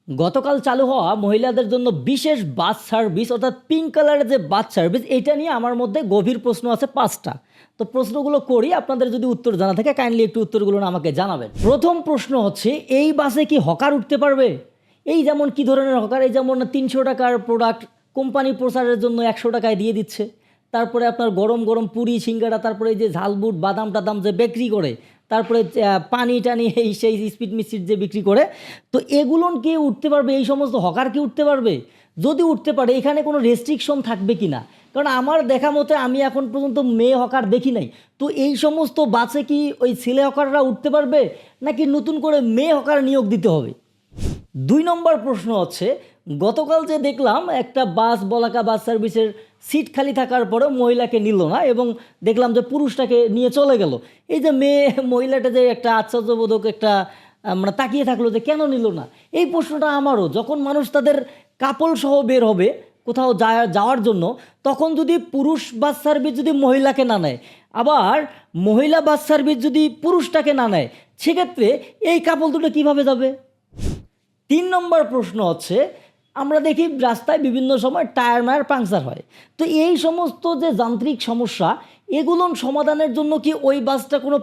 গতকাল চালু হওয়া মহিলাদের জন্য বিশেষ বাস সার্ভিস অর্থাৎ পিঙ্ক কালারের যে বাস সার্ভিস এটা নিয়ে আমার মধ্যে গভীর প্রশ্ন আছে 5টা। তো প্রশ্নগুলো করি, আপনাদের যদি উত্তর জানা থাকে কাইন্ডলি একটু উত্তরগুলো আমাকে জানাবেন। প্রথম প্রশ্ন হচ্ছে, এই বাসে কি হকার উঠতে পারবে? এই যেমন কি ধরনের হকার? এই যেমন 300 টাকার প্রোডাক্ট কোম্পানি প্রচারের জন্য 100 টাকায় দিয়ে দিচ্ছে, তারপরে আপনার গরম গরম পুরি সিঙ্গাড়া, তারপরে এই যে ঝালবুট বাদাম টাদাম যে বিক্রি করে, তারপরে পানি টানি এই সেই স্পিড মিস্টিট যে বিক্রি করে, তো এগুলো কে উঠতে পারবে? এই সমস্ত হকার কি উঠতে পারবে? যদি উঠতে পারে এখানে কোনো রেস্ট্রিকশন থাকবে কি না? কারণ আমার দেখা মতে আমি এখন পর্যন্ত মেয়ে হকার দেখি নাই। তো এই সমস্ত বাসে কি ওই ছেলে হকাররা উঠতে পারবে, নাকি নতুন করে মেয়ে হকার নিয়োগ দিতে হবে? 2 নম্বর প্রশ্ন হচ্ছে, গতকাল যে দেখলাম একটা বাস বলাকা বাস সার্ভিসের সিট খালি থাকার পরেও মহিলাকে নিল না এবং দেখলাম যে পুরুষটাকে নিয়ে চলে গেল। এই যে মহিলাটা যে একটা আশ্চর্যবোধক একটা মানে তাকিয়ে থাকলো যে কেন নিল না, এই প্রশ্নটা আমারও। যখন মানুষ তাদের কাপল সহ বের হবে কোথাও যাওয়ার জন্য, তখন যদি পুরুষ বাস সার্ভিস যদি মহিলাকে না নেয়, আবার মহিলা বাস সার্ভিস যদি পুরুষটাকে না নেয়, সেক্ষেত্রে এই কাপল দুটো কীভাবে যাবে? 3 নম্বর প্রশ্ন হচ্ছে, আমরা দেখি রাস্তায় বিভিন্ন সময় টায়ার মায়ার পাংচার হয়। তো এই সমস্ত যে যান্ত্রিক সমস্যা, এগুলো সমাধানের জন্য কি ওই বাসটা কোনো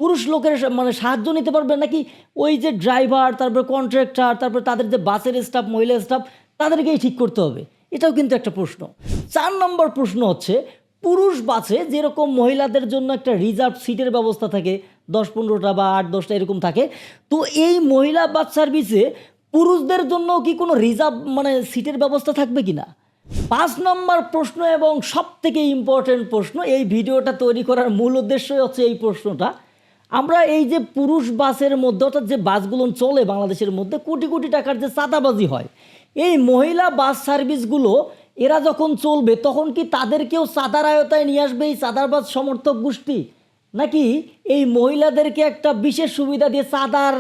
পুরুষ লোকের মানে সাহায্য নিতে পারবে, নাকি ওই যে ড্রাইভার, তারপর কন্ট্রাক্টর, তারপর তাদের যে বাসের স্টাফ, মহিলা স্টাফ, তাদেরকেই ঠিক করতে হবে? এটাও কিন্তু একটা প্রশ্ন। 4 নম্বর প্রশ্ন হচ্ছে, পুরুষ বাসে যেরকম মহিলাদের জন্য একটা রিজার্ভ সিটের ব্যবস্থা থাকে, 10-15টা বা 8-10টা এরকম থাকে, তো এই মহিলা বাস সার্ভিসে পুরুষদের জন্য কি কোনো রিজার্ভ মানে সিটের ব্যবস্থা থাকবে কি না? 5 নম্বর প্রশ্ন এবং সবথেকে ইম্পর্টেন্ট প্রশ্ন, এই ভিডিওটা তৈরি করার মূল উদ্দেশ্যই হচ্ছে এই প্রশ্নটা। আমরা এই যে পুরুষ বাসের মধ্যে অর্থাৎ যে বাসগুলো চলে বাংলাদেশের মধ্যে, কোটি কোটি টাকার যে চাঁদাবাজি হয়, এই মহিলা বাস সার্ভিসগুলো এরা যখন চলবে তখন কি তাদেরকেও চাঁদার আয়তায় নিয়ে আসবে এই চাঁদাবাজ সমর্থক গোষ্ঠী, নাকি এই মহিলাদেরকে একটা বিশেষ সুবিধা দিয়ে চাঁদার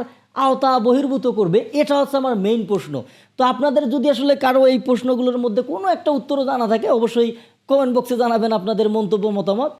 আওতা বহির্ভূত করবে? এটা হচ্ছে আমার মেইন প্রশ্ন। তো আপনাদের যদি আসলে কারো এই প্রশ্নগুলোর মধ্যে কোনো একটা উত্তরও জানা থাকে, অবশ্যই কমেন্ট বক্সে জানাবেন আপনাদের মন্তব্য মতামত।